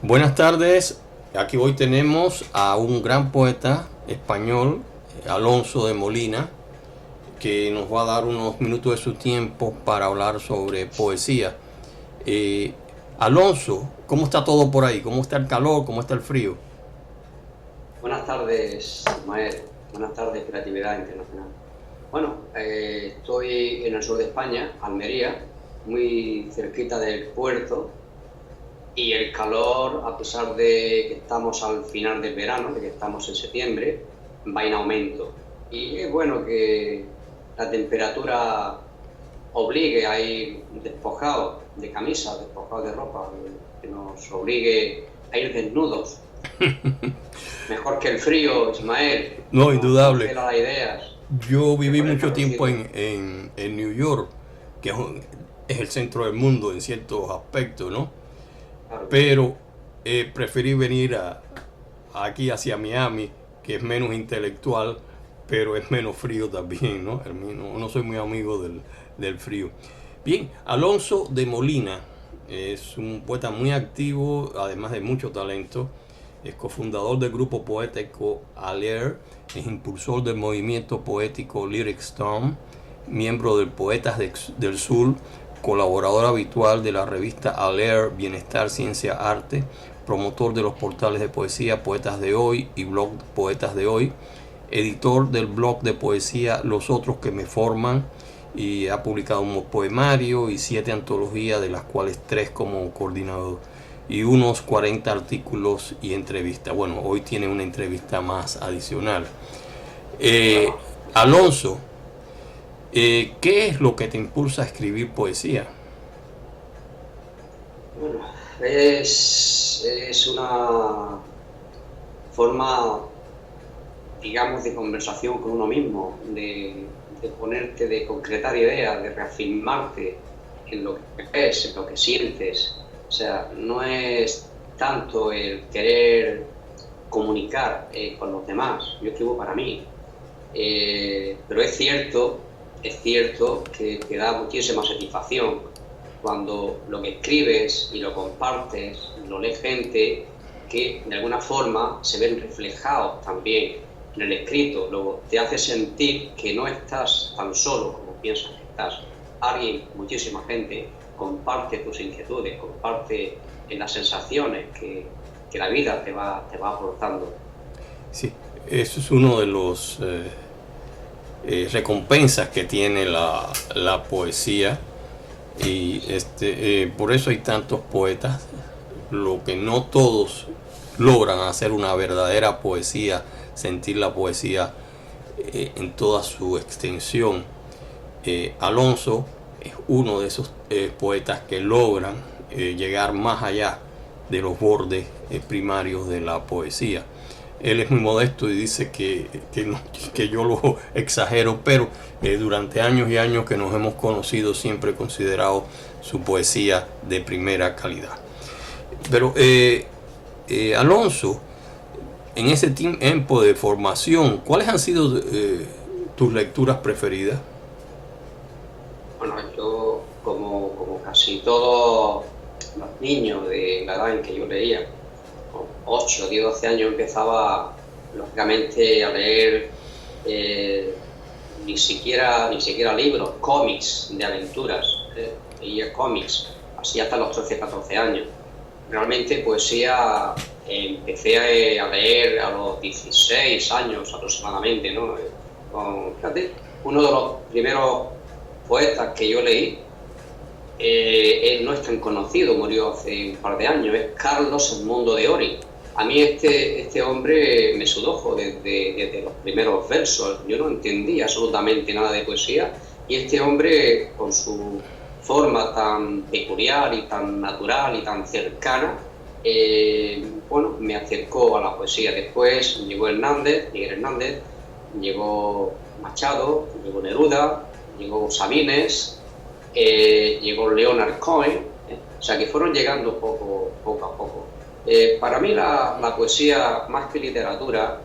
Buenas tardes, aquí hoy tenemos a un gran poeta español, Alonso de Molina, que nos va a dar unos minutos de su tiempo para hablar sobre poesía. Eh, Alonso, ¿cómo está todo por ahí? ¿Cómo está el calor? ¿Cómo está el frío? Buenas tardes, Ismael. Buenas tardes, Creatividad Internacional. Bueno, estoy en el sur de España, Almería, muy cerquita del puerto, y el calor, a pesar de que estamos al final del verano, de que estamos en septiembre, va en aumento. Y es bueno que la temperatura obligue a ir despojados de camisa, despojados de ropa, que nos obligue a ir desnudos. Mejor que el frío, Ismael, No, nos indudable. congela las ideas Yo que viví con el mucho tiempo calorcito. en New York, que es el centro del mundo en ciertos aspectos, ¿no? Claro que sí. Pero preferí venir aquí hacia Miami, que es menos intelectual, pero es menos frío también, ¿no? No soy muy amigo del frío. Bien, Alonso de Molina es un poeta muy activo, además de mucho talento. Es cofundador del grupo poético Aler, es impulsor del movimiento poético Lyric Storm, miembro del del Sur, colaborador habitual de la revista Aler Bienestar, Ciencia, Arte, promotor de los portales de poesía Poetas de Hoy y blog Poetas de Hoy, editor del blog de poesía Los Otros que me forman, y ha publicado un poemario y 7 antologías, de las cuales 3 como coordinador, y unos 40 artículos y entrevistas. Bueno, hoy tiene una entrevista más adicional. Eh, Wow. Alonso, ¿qué es lo que te impulsa a escribir poesía? Bueno, es una forma, digamos, de conversación con uno mismo, de ponerte, de concretar ideas, de reafirmarte en lo que ves, en lo que sientes. O sea, no es tanto el querer comunicar con los demás. Yo escribo para mí. Pero es cierto que te da muchísima satisfacción cuando lo que escribes y lo compartes, lo lee gente que de alguna forma se ven reflejados también en el escrito. Luego te hace sentir que no estás tan solo como piensas que estás. Alguien, muchísima gente, comparte tus inquietudes, comparte las sensaciones que la vida te va aportando. Sí, eso es uno de los recompensas que tiene la poesía, y por eso hay tantos poetas. Lo que no todos logran hacer una verdadera poesía, sentir la poesía en toda su extensión. Alonso es uno de esos poetas que logran llegar más allá de los bordes primarios de la poesía. Él es muy modesto y dice que yo lo exagero, pero durante años y años que nos hemos conocido siempre he considerado su poesía de primera calidad. Pero Alonso, en ese tiempo de formación, ¿cuáles han sido tus lecturas preferidas? Bueno, yo, como casi todos los niños de la edad en que yo leía, con 8, 10, 12 años, empezaba lógicamente a leer ni siquiera libros, cómics de aventuras. Leía cómics, así hasta los 13, 14 años. Realmente poesía empecé a leer a los 16 años aproximadamente, ¿no? Fíjate, uno de los primeros poetas que yo leí, él no es tan conocido, murió hace un par de años, es Carlos Edmundo de Ory. A mí este hombre me sedujo desde los primeros versos. Yo no entendía absolutamente nada de poesía, y este hombre, con su forma tan peculiar y tan natural y tan cercana, bueno, me acercó a la poesía. Después llegó Miguel Hernández, llegó Machado, llegó Neruda, llegó Sabines, llegó Leonard Cohen, o sea que fueron llegando poco a poco. Para mí la poesía, más que literatura,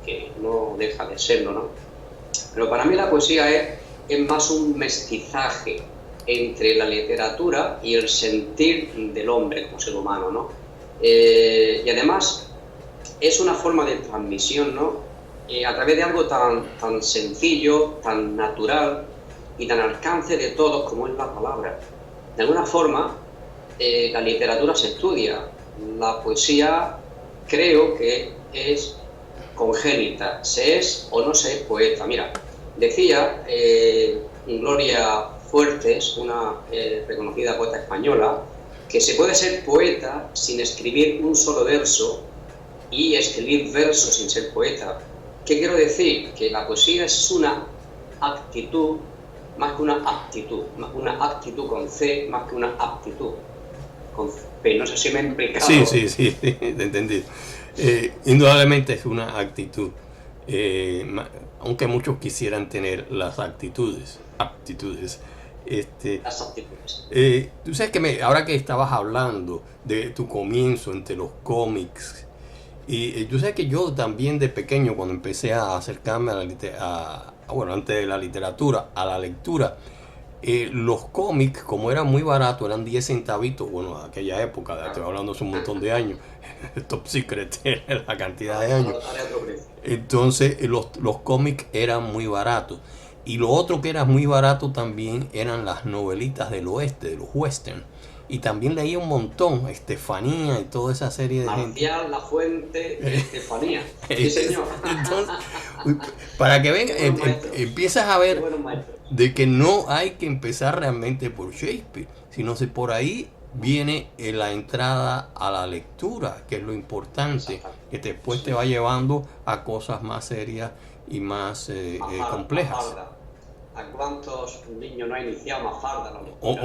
que no deja de serlo, ¿no? Pero para mí la poesía es más un mestizaje entre la literatura y el sentir del hombre como ser humano, ¿no? Y además es una forma de transmisión, ¿no? A través de algo tan sencillo, tan natural y tan al alcance de todos como es la palabra. De alguna forma, la literatura se estudia, la poesía creo que es congénita, se es o no se es poeta. Mira, decía Gloria Fuertes, una reconocida poeta española, que se puede ser poeta sin escribir un solo verso y escribir versos sin ser poeta. ¿Qué quiero decir? Que la poesía es una actitud más que una aptitud, una actitud con C más que una aptitud con P. No sé si me he explicado. Sí, te entendí. Indudablemente es una actitud, aunque muchos quisieran tener las aptitudes. Las aptitudes. Tú sabes que ahora que estabas hablando de tu comienzo entre los cómics, y tú sabes que yo también de pequeño, cuando empecé a acercarme bueno, antes de la literatura, a la lectura, los cómics, como eran muy baratos, eran 10 centavitos, bueno, en aquella época, estoy hablando hace un montón de años, top secret, la cantidad de años. Entonces, los cómics eran muy baratos. Y lo otro que era muy barato también eran las novelitas del oeste, de los western. Y también leía un montón, Estefanía y toda esa serie de gente. Marcial, La Fuente, Estefanía. Sí, señor. Entonces, para que venga, empiezas a ver de que no hay que empezar realmente por Shakespeare, sino que por ahí viene la entrada a la lectura, que es lo importante, que después te va llevando a cosas más serias y más complejas. Mafalda. ¿A cuántos niños no ha iniciado Mafalda?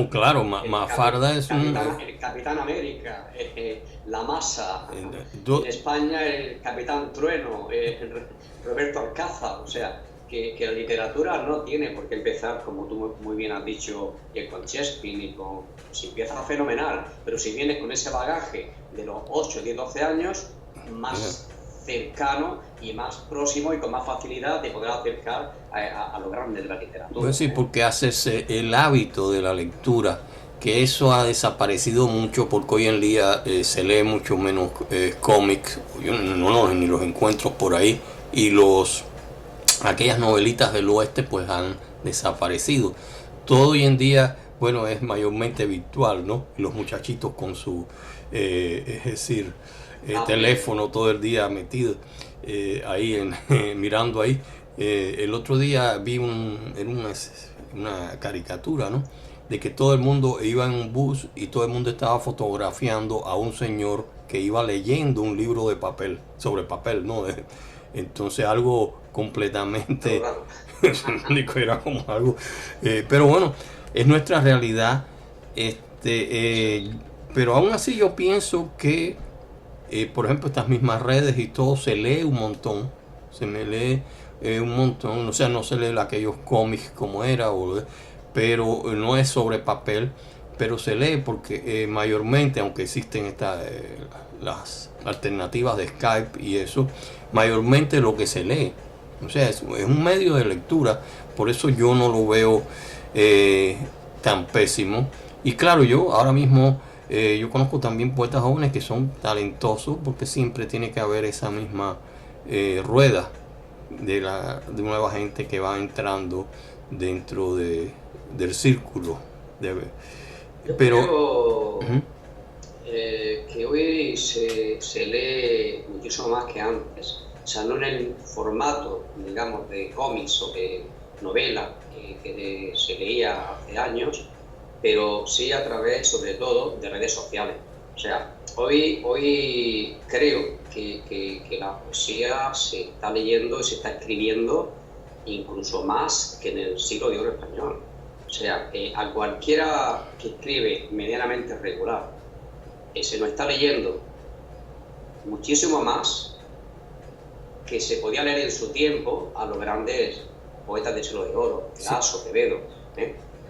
Claro, Mafalda es el Capitán América, La Masa, en España el Capitán Trueno, Roberto Alcázar. O sea, que la literatura no tiene por qué empezar, como tú muy bien has dicho, con Shakespeare, si empieza fenomenal, pero si vienes con ese bagaje de los 8, 10, 12 años, más cercano y más próximo y con más facilidad de poder acercar a lo grande de la literatura. Pues sí, porque haces el hábito de la lectura, que eso ha desaparecido mucho porque hoy en día se lee mucho menos cómics, yo ni los encuentro por ahí, y aquellas novelitas del oeste pues han desaparecido. Todo hoy en día, bueno, es mayormente virtual, ¿no? Y los muchachitos con su, es decir, teléfono todo el día metido ahí mirando ahí. El otro día vi una caricatura, ¿no? De que todo el mundo iba en un bus y todo el mundo estaba fotografiando a un señor que iba leyendo un libro de papel, sobre papel, ¿no? Entonces algo completamente era como algo, pero bueno, es nuestra realidad, pero aún así yo pienso que por ejemplo estas mismas redes y todo se lee un montón, o sea, no se lee aquellos cómics como era, pero no es sobre papel, pero se lee porque mayormente, aunque existen las alternativas de Skype y eso, mayormente lo que se lee, o sea, es un medio de lectura, por eso yo no lo veo tan pésimo. Y claro, yo ahora mismo yo conozco también poetas jóvenes que son talentosos, porque siempre tiene que haber esa misma rueda de nueva gente que va entrando dentro del círculo. Pero que hoy se lee muchísimo más que antes. O sea, no en el formato, digamos, de cómics o de novela que se leía hace años, pero sí a través, sobre todo, de redes sociales. O sea, hoy creo que la poesía se está leyendo y se está escribiendo incluso más que en el siglo de oro español. O sea, a cualquiera que escribe medianamente regular, se nos está leyendo muchísimo más que se podía leer en su tiempo a los grandes poetas del siglo de oro, Lasso, Quevedo.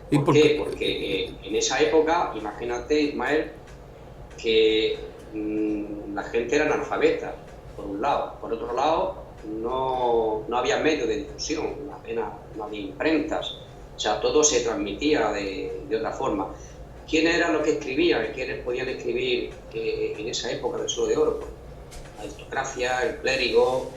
¿Por qué? Porque en esa época, imagínate, Ismael, que la gente era analfabeta, por un lado. Por otro lado, no había medios de difusión, apenas no había imprentas. O sea, todo se transmitía de otra forma. ¿quiénes eran los que escribían? ¿Quiénes podían escribir en esa época del siglo de oro? Pues, la aristocracia, el clérigo,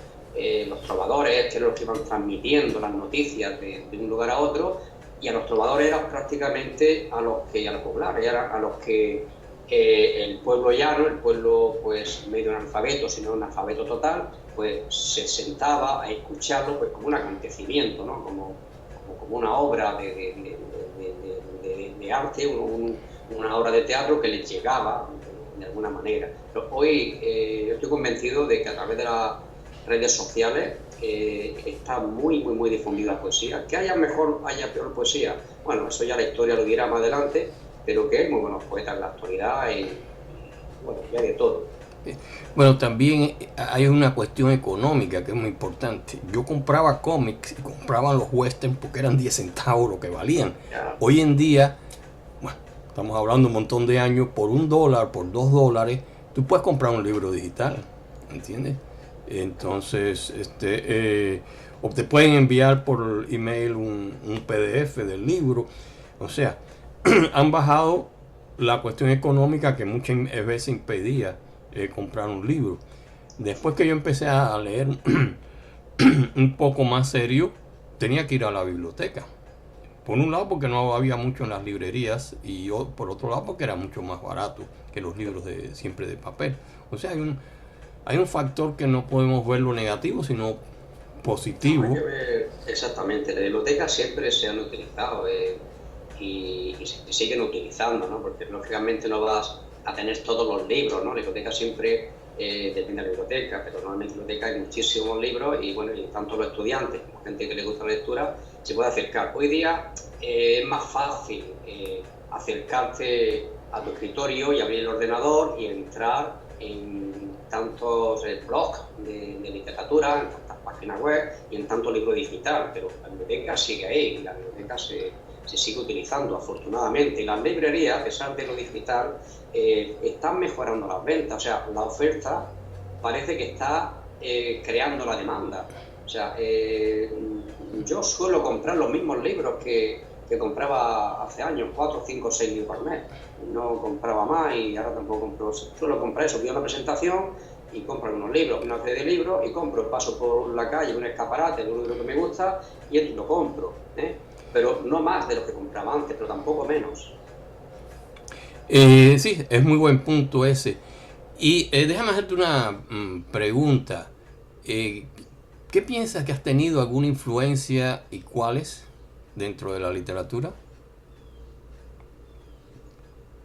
los trovadores, que eran los que iban transmitiendo las noticias de un lugar a otro, y a los trovadores eran prácticamente a los populares, a los que el pueblo llano, el pueblo pues medio analfabeto, sino analfabeto total, pues se sentaba a escucharlo pues como un acontecimiento, ¿no? como una obra de arte, una obra de teatro que les llegaba de alguna manera. Pero hoy yo estoy convencido de que a través de las redes sociales está muy difundida la poesía. Que haya mejor, haya peor poesía, bueno, eso ya la historia lo dirá más adelante, pero que hay muy buenos poetas en la actualidad y bueno, ya de todo. Bueno, también hay una cuestión económica que es muy importante. Yo compraba cómics y compraba los westerns porque eran 10 centavos lo que valían. Hoy en día, bueno, estamos hablando un montón de años, por $1, por $2, tú puedes comprar un libro digital, ¿entiendes? Entonces, o te pueden enviar por email un PDF del libro. O sea, han bajado la cuestión económica que muchas veces impedía comprar un libro. Después que yo empecé a leer un poco más serio, tenía que ir a la biblioteca. Por un lado porque no había mucho en las librerías y yo, por otro lado porque era mucho más barato que los libros siempre de papel. O sea, hay un factor que no podemos verlo negativo, sino positivo. Exactamente, las bibliotecas siempre se han utilizado y se siguen utilizando, ¿no? Porque lógicamente no vas a tener todos los libros, ¿no? La biblioteca siempre depende de la biblioteca, pero normalmente en la biblioteca hay muchísimos libros y bueno, y tanto los estudiantes como gente que le gusta la lectura se puede acercar. Hoy día es más fácil acercarte a tu escritorio y abrir el ordenador y entrar en tantos blogs de literatura, en tantas páginas web y en tanto libro digital, pero la biblioteca sigue ahí, y la biblioteca se sigue utilizando afortunadamente. Y las librerías, a pesar de lo digital, están mejorando las ventas, o sea, la oferta parece que está creando la demanda. O sea, yo suelo comprar los mismos libros que compraba hace años, 4, 5, 6 libros al mes. No compraba más y ahora tampoco compro. Suelo comprar eso, voy a una presentación y compro unos libros, una serie de libros y compro, paso por la calle, un escaparate de un libro que me gusta y lo compro, pero no más de lo que compraba antes, pero tampoco menos. Sí, es muy buen punto ese. Y déjame hacerte una pregunta. ¿Qué piensas que has tenido alguna influencia y cuáles dentro de la literatura?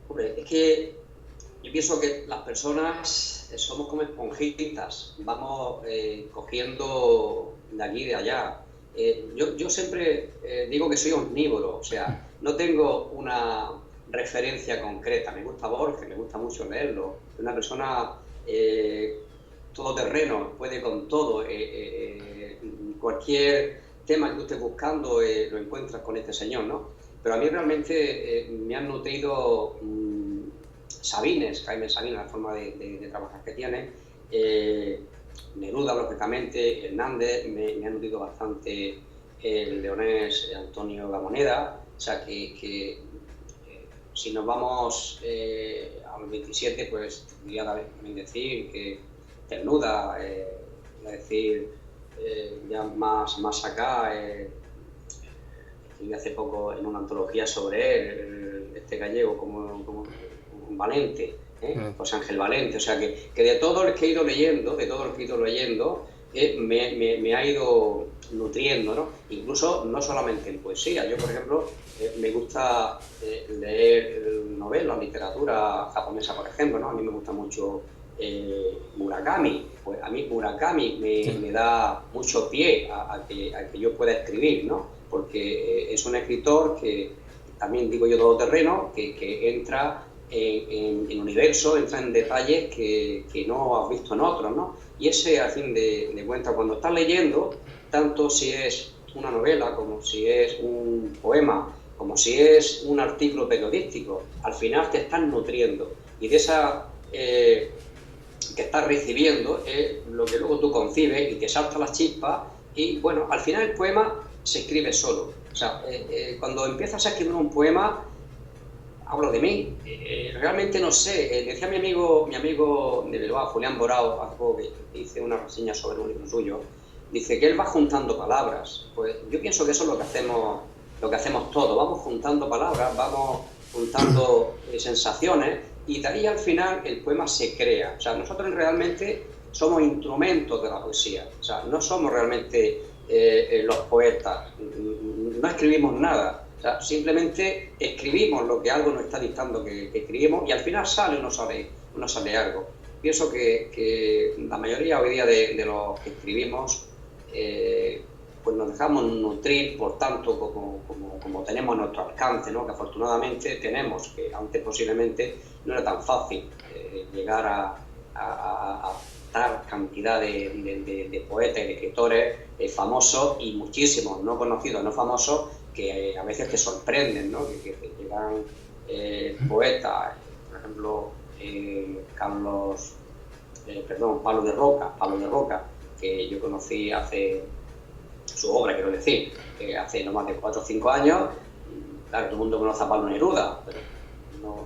Hombre, es que yo pienso que las personas somos como esponjitas, vamos cogiendo de aquí y de allá. Yo siempre digo que soy omnívoro, o sea, no tengo una referencia concreta. Me gusta Borges, me gusta mucho leerlo. Es una persona todoterreno, puede con todo. Cualquier tema que tú estés buscando lo encuentras con este señor, ¿no? Pero a mí realmente me han nutrido Sabines, Jaime Sabines, la forma de trabajar que tiene. Neruda, lógicamente, Hernández, me ha nutrido bastante el leonés Antonio Gamoneda. O sea que si nos vamos a los 27, pues podría también decir que Cernuda, es decir, ya más acá, escribí hace poco en una antología sobre él, este gallego como Valente, José Ángel Valente. O sea que de todo lo que he ido leyendo, me ha ido nutriendo, ¿no? Incluso no solamente en poesía. Yo, por ejemplo, me gusta leer novelas, literatura japonesa, por ejemplo, ¿no? A mí me gusta mucho Murakami. Pues a mí Murakami me da mucho pie a que yo pueda escribir, ¿no? Porque es un escritor que, también digo yo, todoterreno, que entra en universo, entra en detalles que no has visto en otros, ¿no? Y ese, al fin de cuentas, cuando estás leyendo, tanto si es una novela, como si es un poema, como si es un artículo periodístico, al final te estás nutriendo. Y de esa que estás recibiendo es lo que luego tú concibes y te salta las chispas. Y bueno, al final el poema se escribe solo. O sea, cuando empiezas a escribir un poema, hablo de mí. Realmente no sé. Decía mi amigo de Bilbao, Julián Borao, hace poco que hice una reseña sobre un libro suyo, dice que él va juntando palabras. Pues yo pienso que eso es lo que hacemos todos. Vamos juntando palabras, vamos juntando sensaciones, y de ahí al final el poema se crea. O sea, nosotros realmente somos instrumentos de la poesía. O sea, no somos realmente los poetas. No escribimos nada. O sea, simplemente escribimos lo que algo nos está dictando que escribimos, y al final sale o no sale algo. Pienso que la mayoría hoy día de los que escribimos pues nos dejamos nutrir por tanto como tenemos a nuestro alcance, ¿no? Que afortunadamente tenemos, que antes posiblemente no era tan fácil llegar a tal cantidad de poetas y de escritores famosos, y muchísimos no conocidos, no famosos, que a veces te sorprenden, ¿no? Que llegan poetas, por ejemplo, Pablo de Roca, que yo conocí su obra, quiero decir, hace no más de 4 o 5 años. Claro, todo el mundo conoce a Pablo Neruda, pero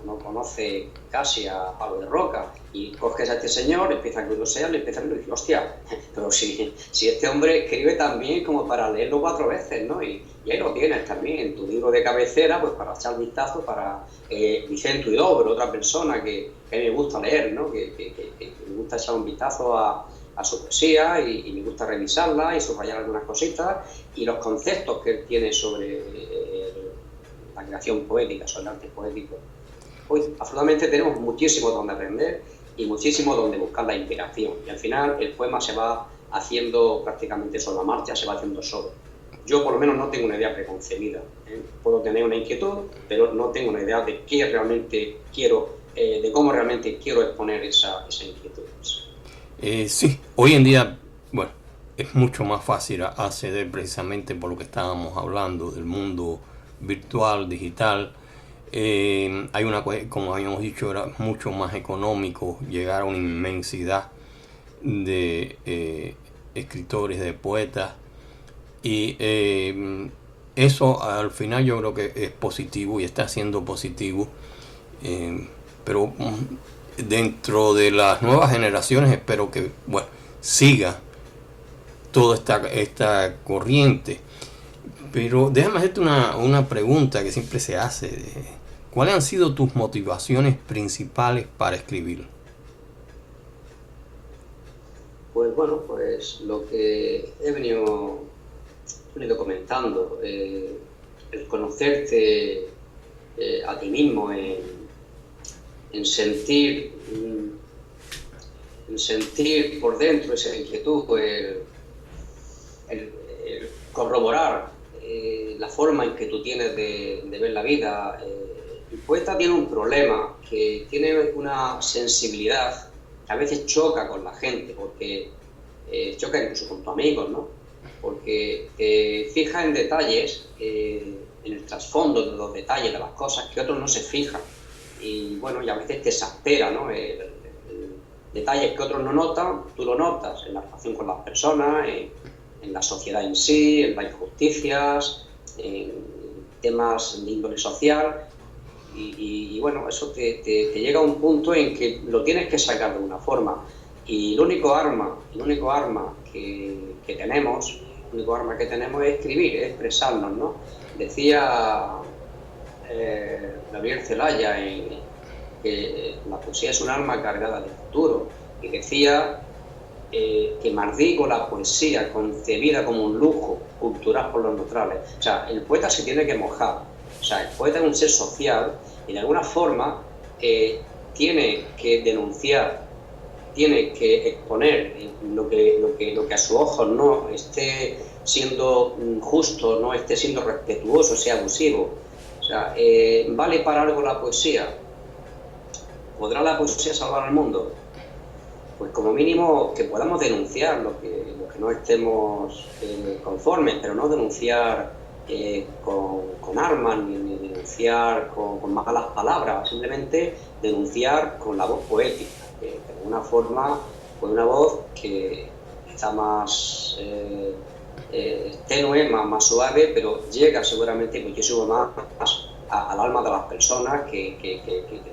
no conoce casi a Pablo de Roca. Y coges a este señor, empieza a curiosear, le empieza a decir, hostia, pero si este hombre escribe también como para leerlo 4 veces, ¿no? Y ahí lo tienes también en tu libro de cabecera, pues para echar vistazo, para Vicente Huidobro, otra persona que a mí me gusta leer, ¿no? Que me gusta echar un vistazo a su poesía, y me gusta revisarla y subrayar algunas cositas, y los conceptos que él tiene sobre la creación poética, sobre el arte poético. Hoy, afortunadamente, tenemos muchísimo donde aprender y muchísimo donde buscar la inspiración, y al final el poema se va haciendo prácticamente sobre la marcha, se va haciendo solo. Yo por lo menos no tengo una idea preconcebida, ¿eh? Puedo tener una inquietud, pero no tengo una idea de qué realmente quiero, de cómo realmente quiero exponer esa inquietud. Sí, hoy en día, bueno, es mucho más fácil acceder, precisamente por lo que estábamos hablando del mundo virtual, digital. Hay como habíamos dicho, era mucho más económico llegar a una inmensidad de escritores, de poetas, y eso al final yo creo que es positivo y está siendo positivo, pero dentro de las nuevas generaciones espero que, bueno, siga toda esta corriente. Pero déjame hacerte una pregunta que siempre se hace. ¿Cuáles han sido tus motivaciones principales para escribir? Pues bueno, pues lo que he venido comentando, el conocerte a ti mismo, en sentir por dentro esa inquietud, el corroborar la forma en que tú tienes de ver la vida. El poeta tiene un problema, que tiene una sensibilidad que a veces choca con la gente, porque choca incluso con tus amigos, ¿no? Porque fija en detalles, en el trasfondo de los detalles de las cosas que otros no se fijan. Y bueno, y a veces te exaspera, ¿no? Detalles que otros no notan, tú lo notas en la relación con las personas, en la sociedad en sí, en las injusticias, en temas de índole social, y bueno, eso te llega a un punto en que lo tienes que sacar de una forma, y el único arma que tenemos es escribir, es expresarnos, ¿no? Decía Gabriel Celaya que la poesía es un arma cargada de futuro, y decía que maldigo la poesía concebida como un lujo cultural por los neutrales. O sea, el poeta se tiene que mojar. O sea, el poeta es un ser social, y de alguna forma tiene que denunciar, tiene que exponer lo que a sus ojos no esté siendo justo, no esté siendo respetuoso, sea abusivo. O sea, ¿vale para algo la poesía? ¿Podrá la poesía salvar al mundo? Pues como mínimo que podamos denunciar lo que no estemos conformes, pero no denunciar con armas, ni denunciar con malas palabras, simplemente denunciar con la voz poética, de alguna forma, con una voz que está más tenue, más suave, pero llega seguramente muchísimo más al alma de las personas que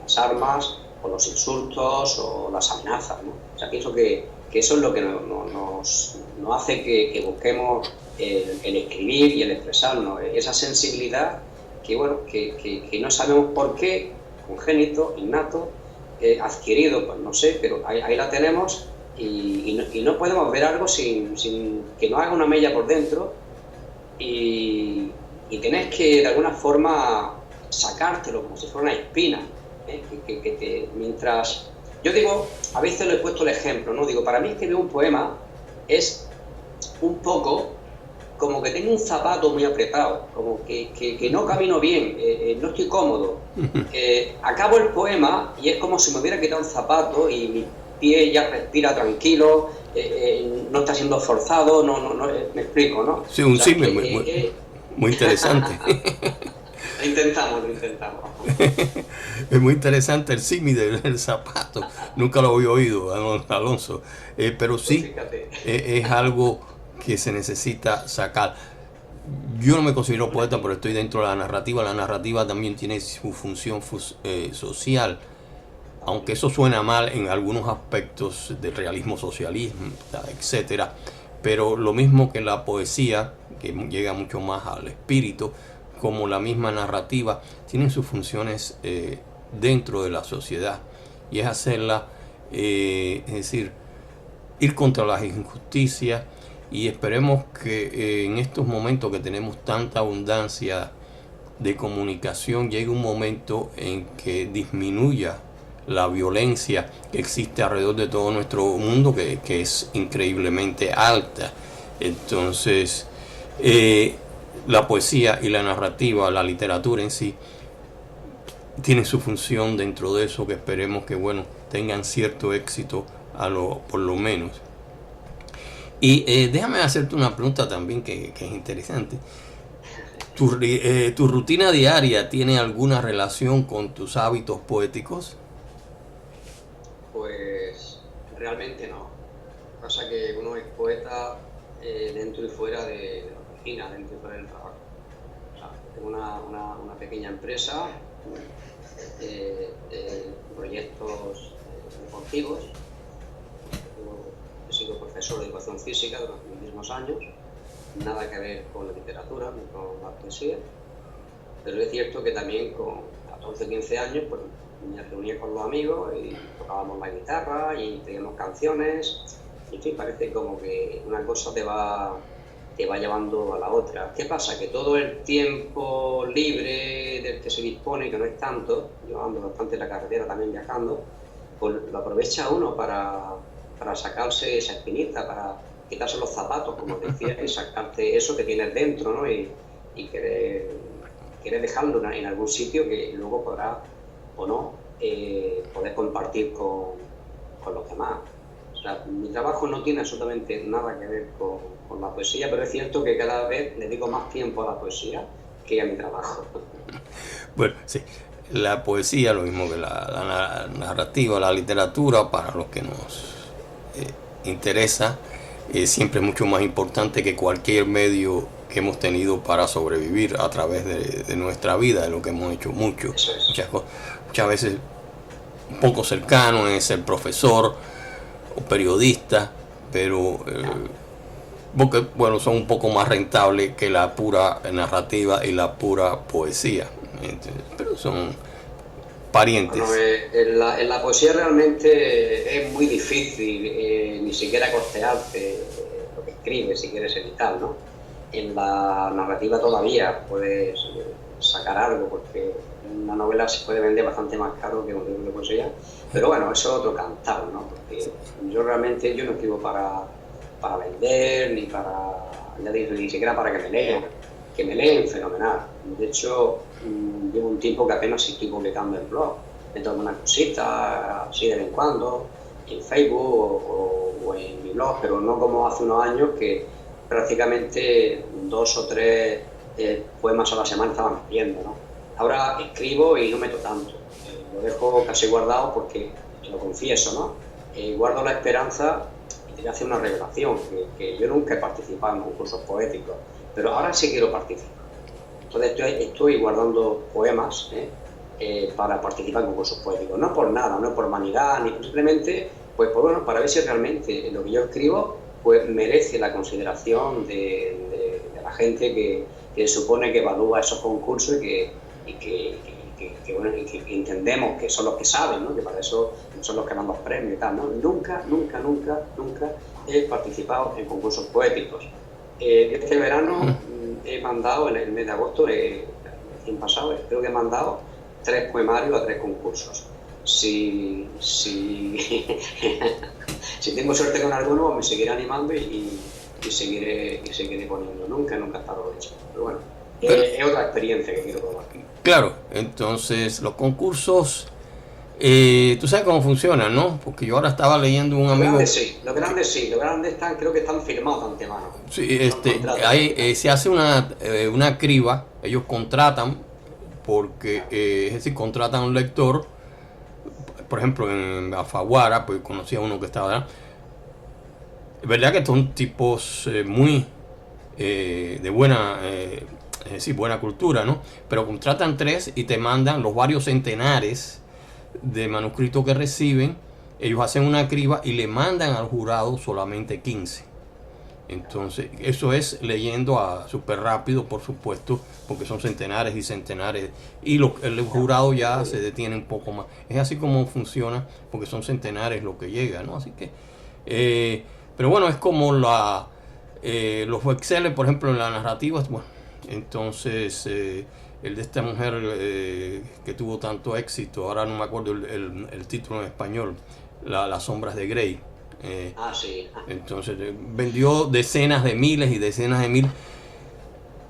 las armas o los insultos o las amenazas, ¿no? O sea, pienso que eso es lo que nos hace que busquemos el escribir y el expresarnos, esa sensibilidad que, bueno, que no sabemos por qué, congénito, innato, adquirido, pues no sé, pero ahí la tenemos y no podemos ver algo sin que nos haga una mella por dentro y tenés que de alguna forma sacártelo como si fuera una espina, mientras... Yo digo, a veces le he puesto el ejemplo, ¿no? Digo, para mí escribir un poema es un poco como que tengo un zapato muy apretado, como que no camino bien, no estoy cómodo. Acabo el poema y es como si me hubiera quitado un zapato y mi pie ya respira tranquilo, no está siendo forzado, no me explico, ¿no? Sí, un símil muy interesante. Lo intentamos. Es muy interesante el símil del zapato. Nunca lo había oído, Alonso. Pero sí, es algo que se necesita sacar. Yo no me considero poeta, pero estoy dentro de la narrativa. La narrativa también tiene su función social. Aunque eso suena mal en algunos aspectos del realismo socialismo, etcétera. Pero lo mismo que la poesía, que llega mucho más al espíritu, como la misma narrativa, tienen sus funciones dentro de la sociedad. Y es hacerla, es decir, ir contra las injusticias. Y esperemos que en estos momentos que tenemos tanta abundancia de comunicación, llegue un momento en que disminuya la violencia que existe alrededor de todo nuestro mundo, que es increíblemente alta. Entonces, la poesía y la narrativa, la literatura en sí, tiene su función dentro de eso, que esperemos que, bueno, tengan cierto éxito por lo menos. Y déjame hacerte una pregunta también que es interesante. ¿Tu rutina diaria tiene alguna relación con tus hábitos poéticos? Pues realmente no. Pasa que uno es poeta dentro y fuera de la oficina, dentro y fuera del trabajo. O sea, tengo una pequeña empresa de proyectos deportivos. He sido profesor de educación física durante mis mismos años, nada que ver con la literatura ni con la poesía, pero es cierto que también con 14 o 15 años pues, me reunía con los amigos y tocábamos la guitarra y teníamos canciones, y en fin, parece como que una cosa te va llevando a la otra. ¿Qué pasa? Que todo el tiempo libre del que se dispone, que no es tanto, yo ando bastante en la carretera también viajando, pues lo aprovecha uno para sacarse esa espinita, para quitarse los zapatos, como decía, y sacarte eso que tienes dentro, ¿no? Y querer dejarlo en algún sitio que luego podrás o no poder compartir con los demás. O sea, mi trabajo no tiene absolutamente nada que ver con la poesía, pero es cierto que cada vez dedico más tiempo a la poesía que a mi trabajo. Bueno, sí. La poesía, lo mismo que la narrativa, la literatura, para los que nos interesa, siempre es mucho más importante que cualquier medio que hemos tenido para sobrevivir a través de nuestra vida, de lo que hemos hecho muchas veces un poco cercano es ser profesor o periodista, pero porque bueno, son un poco más rentables que la pura narrativa y la pura poesía, pero son parientes. Bueno, en la poesía realmente es muy difícil ni siquiera costearte lo que escribes si quieres editar, ¿no? En la narrativa todavía puedes sacar algo porque una novela se puede vender bastante más caro que un libro de poesía, pero bueno, eso es otro cantar, ¿no? Porque yo no escribo para vender ni para, ya digo, ni siquiera para que me leen fenomenal. De hecho, llevo un tiempo que apenas estoy publicando en blog, meto algunas cositas así de vez en cuando, en Facebook o en mi blog, pero no como hace unos años que prácticamente 2 o 3 poemas a la semana estaban metiendo, ¿no? Ahora escribo y no meto tanto, lo dejo casi guardado porque, te lo confieso, ¿no? Guardo la esperanza y te voy a hacer una revelación, que yo nunca he participado en concursos poéticos, pero ahora sí quiero participar. Entonces estoy guardando poemas para participar en concursos poéticos. No por nada, no por vanidad, ni simplemente pues bueno, para ver si realmente lo que yo escribo pues merece la consideración de la gente que supone que evalúa esos concursos y que entendemos que son los que saben, ¿no? Que para eso son los que dan los premios y tal, ¿no? Nunca he participado en concursos poéticos. Este verano he mandado, en el mes de agosto, recién pasado, creo que he mandado 3 poemarios a 3 concursos. Si tengo suerte con alguno, me seguiré animando y seguiré poniendo. Nunca he estado hecho. Pero bueno, es otra experiencia que quiero probar. Claro, entonces los concursos, tú sabes cómo funcionan, ¿no? Porque yo ahora estaba leyendo un amigo... Los grandes están, creo que están firmados de antemano. Sí, se hace una criba, ellos contratan, porque, es decir, contratan a un lector. Por ejemplo, en Alfaguara, pues conocí a uno que estaba... Es verdad que son tipos muy de buena, es decir, buena cultura, ¿no? Pero contratan 3 y te mandan los varios centenares de manuscritos que reciben. Ellos hacen una criba y le mandan al jurado solamente 15. Entonces, eso es leyendo súper rápido, por supuesto, porque son centenares y centenares. Y el jurado ya se detiene un poco más. Es así como funciona, porque son centenares lo que llega, ¿no? Así que, pero bueno, es como los Exceles, por ejemplo, en la narrativa. Bueno, entonces, el de esta mujer que tuvo tanto éxito, ahora no me acuerdo el título en español, Las sombras de Grey. Sí. Entonces vendió decenas de miles y decenas de mil.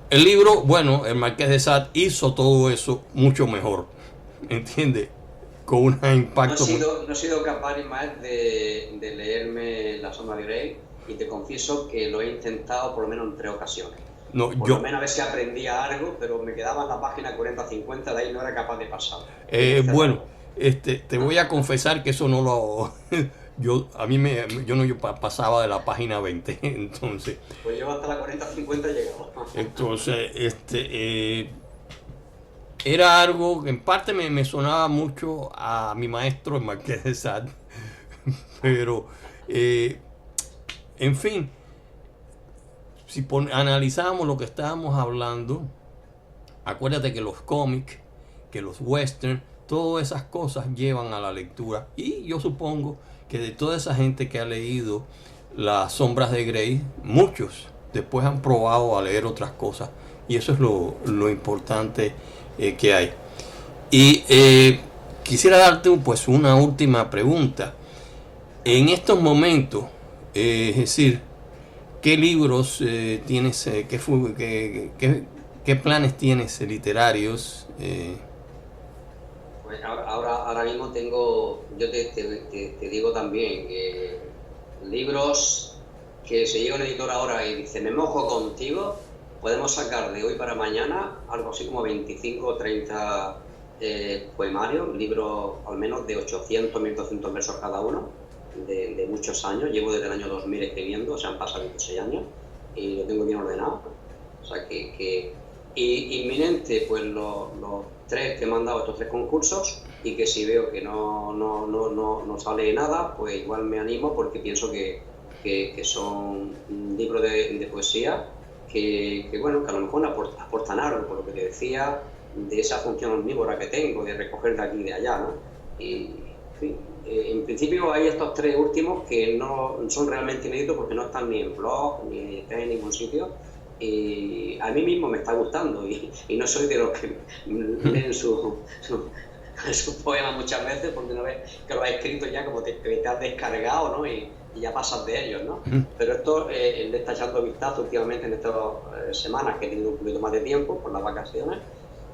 El libro, bueno, el Marqués de Sade hizo todo eso mucho mejor, ¿entiendes? Con un impacto. No he sido capaz, Ismael, de leerme La sombra de Grey, y te confieso que lo he intentado por lo menos en 3 ocasiones. Por lo menos a ver si aprendía algo, pero me quedaba en la página 40-50, de ahí no era capaz de pasar. Bueno, te voy a confesar que eso no lo... Yo pasaba de la página 20, entonces... Pues yo hasta la 40-50 llegaba. Entonces, era algo que en parte me sonaba mucho a mi maestro, el Marqués de Sade, pero, en fin, si analizábamos lo que estábamos hablando, acuérdate que los cómics, que los westerns, todas esas cosas llevan a la lectura, y yo supongo que de toda esa gente que ha leído Las sombras de Grey, muchos después han probado a leer otras cosas, y eso es lo importante que hay. Y quisiera darte pues una última pregunta. En estos momentos, es decir, ¿qué libros tienes, qué planes tienes literarios? Pues ahora mismo tengo, yo te digo también, que libros que se llega a un editor ahora y dice, me mojo contigo, podemos sacar de hoy para mañana algo así como 25 o 30 poemarios, libros al menos de 800, 1200 versos cada uno, de muchos años. Llevo desde el año 2000 escribiendo, o sea, han pasado 26 años y lo tengo bien ordenado. O sea que inminente, pues los 3 que me han dado, estos 3 concursos, y que si veo que no sale nada, pues igual me animo, porque pienso que son libros de poesía que bueno, que a lo mejor aportan algo, por lo que te decía, de esa función omnívora que tengo, de recoger de aquí y de allá, ¿no? Y, en fin, en principio hay estos 3 últimos que no son realmente inéditos, porque no están ni en blog, ni en ningún sitio. Y a mí mismo me está gustando, y no soy de los que leen sus poemas muchas veces, porque una vez que lo has escrito ya como que te has descargado, ¿no? Y ya pasas de ellos, ¿no? Pero esto le está echando vistazo últimamente en estas semanas que he tenido un poquito más de tiempo por las vacaciones,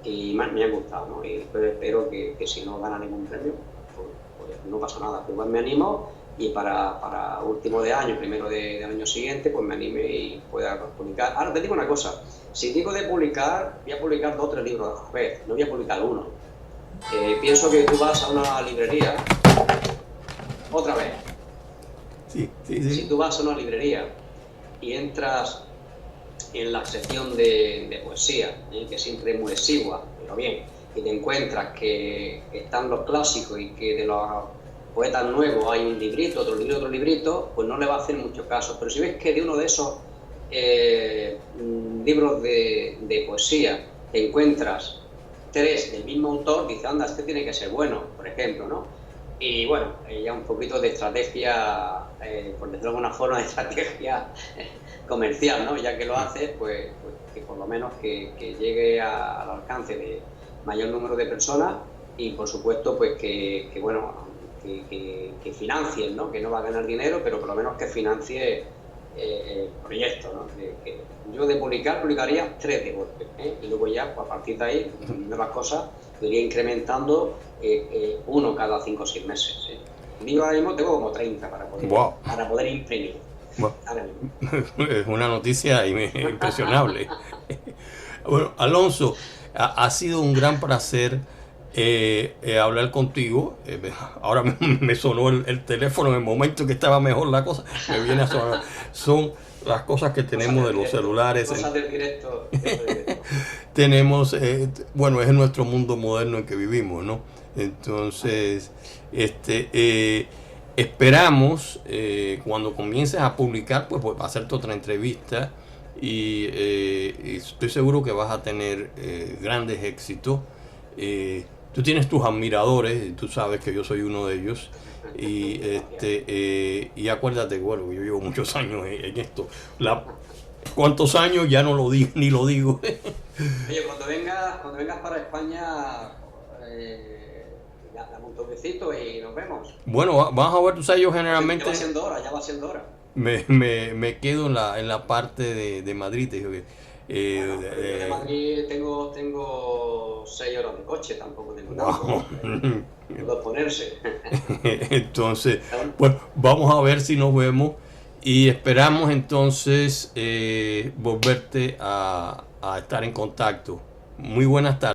y me ha gustado, ¿no? Y espero que si no gana ningún premio, pues no pasa nada, pues igual me animo, y para último de año, primero del año siguiente, pues me anime y pueda publicar. Ahora te digo una cosa, si digo de publicar, voy a publicar 2 o 3 libros a la vez, no voy a publicar uno. Pienso que tú vas a una librería, otra vez. Sí. Si tú vas a una librería y entras en la sección de poesía, que siempre es muy exigua, pero bien, y te encuentras que están los clásicos y que de los poetas nuevos hay un librito, otro librito, pues no le va a hacer mucho caso. Pero si ves que de uno de esos libros de poesía te encuentras 3 del mismo autor, dices, anda, este tiene que ser bueno, por ejemplo, ¿no? Y bueno, ya un poquito de estrategia, por decirlo de alguna forma, de estrategia comercial, ¿no? Ya que lo haces, pues que por lo menos que llegue al alcance de mayor número de personas y, por supuesto, pues que financien, ¿no? Que no va a ganar dinero, pero por lo menos que financie el proyecto, ¿no? Yo de publicaría 3 de golpe, y luego ya, pues, a partir de ahí, nuevas cosas, iría incrementando uno cada 5 o 6 meses. Yo ahora mismo tengo como 30 para poder imprimir. Wow. Es una noticia impresionable. Bueno, Alonso, ha sido un gran placer hablar contigo. Ahora me sonó el teléfono en el momento que estaba mejor la cosa. Me viene a sonar. Son las cosas que tenemos de los celulares. Cosas del directo. Tenemos, bueno, es nuestro mundo moderno en que vivimos, ¿no? Entonces, esperamos cuando comiences a publicar, pues hacerte otra entrevista y estoy seguro que vas a tener grandes éxitos. Tú tienes tus admiradores, y tú sabes que yo soy uno de ellos. Y acuérdate, bueno, yo llevo muchos años en esto. ¿Cuántos años? Ya no lo digo, ni lo digo. Oye, cuando vengas para España, dame un toquecito y nos vemos. Bueno, vamos a ver, tú sabes, yo generalmente... Ya va siendo hora. Me quedo en la parte de Madrid, te digo que... de Madrid tengo 6 horas de coche, tampoco tengo wow. tanto. Puedo ponerse. Entonces, pues vamos a ver si nos vemos y esperamos entonces volverte a estar en contacto. Muy buenas tardes.